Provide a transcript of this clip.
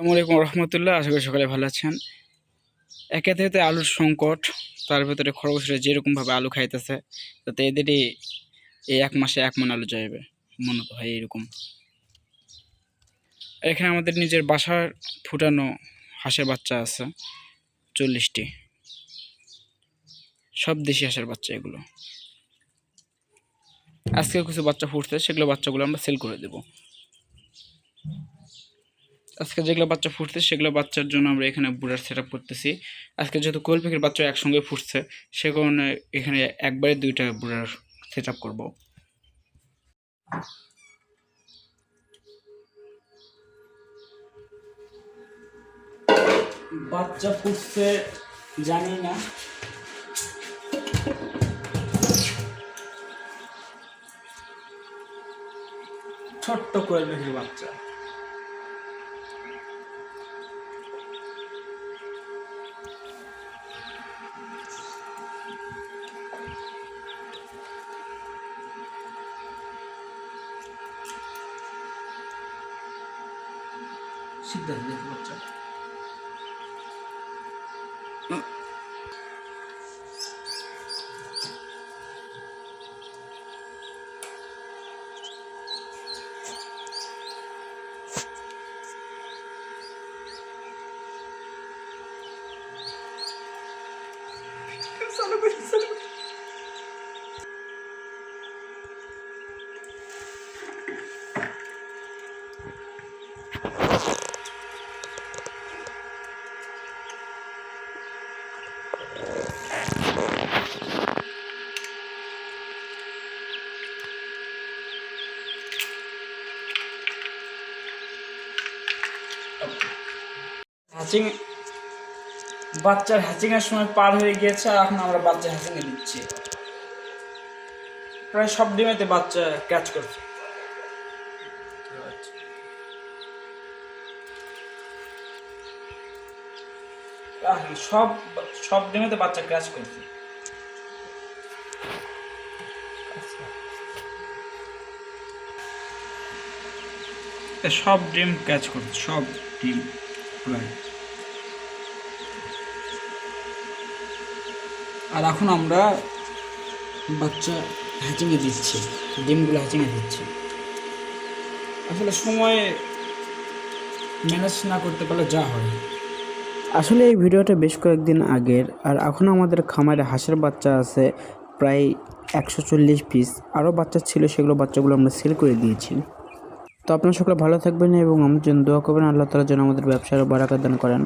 আসসালামু আলাইকুম রহমতুল্লাহ। আশা করি সকালে ভালো আছেন। একে থেকে আলুর সংকট, তার ভিতরে খরগোশরা যেরকমভাবে আলু খাইতেছে, তাতে এদেরই এই 1 মাসে 1 মণ আলু যাইবে মনে তো হয় এরকম। এখানে আমাদের নিজের বাসার ফুটানো হাঁসের বাচ্চা আছে 40টি, সব দেশি হাঁসের বাচ্চা এগুলো। আজকে কিছু বাচ্চা ফুটছে, সেগুলো বাচ্চাগুলো আমরা সেল করে দেব। আজকে যেগুলো বাচ্চা ফুটছে সেগুলো বাচ্চার জন্য আমরা এখানে বুড়ার সেট আপ করতেছি। আজকে যেহেতু কোয়েল পাখির বাচ্চা একসঙ্গে ফুটছে, সে কারণে এখানে একবারে 2টা বুড়ার সেট আপ করবো। বাচ্চা ফুটছে জানি না, ছোট্ট কোয়েল পাখির বাচ্চা। সিদ্ধার্থ দেখতে বাচ্চা হ্যাচিং, বাচ্চার হ্যাচিং এর সময় পার হয়ে গিয়েছে, আর এখন আমরা বাচ্চা হ্যাচিং এ দিচ্ছি। প্রায় সব ডিমেতে বাচ্চা ক্যাচ করছে। সব সব ডিমেতে বাচ্চা ক্যাচ করছে। সব ডিম ক্যাচ করছে, সব ডিম প্রায়। আর এখন আমরা বাচ্চা হ্যাচিংয়ে দিচ্ছি, ডিমগুলো হ্যাচিংয়ে দিচ্ছি। আসলে সময় ম্যানেজ না করতে পারলে যা হয়। আসলে এই ভিডিওটা বেশ কয়েকদিন আগের, আর এখন আমাদের খামারে হাঁসের বাচ্চা আছে প্রায় 140 পিস। আরও বাচ্চা ছিল, সেগুলো বাচ্চাগুলো আমরা সেল করে দিয়েছি। তো আপনারা সকলে ভালো থাকবেন এবং আমার জন্য দোয়া করবেন, আল্লাহ তাআলা যেন আমাদের ব্যবসার বারাকাত দান করেন।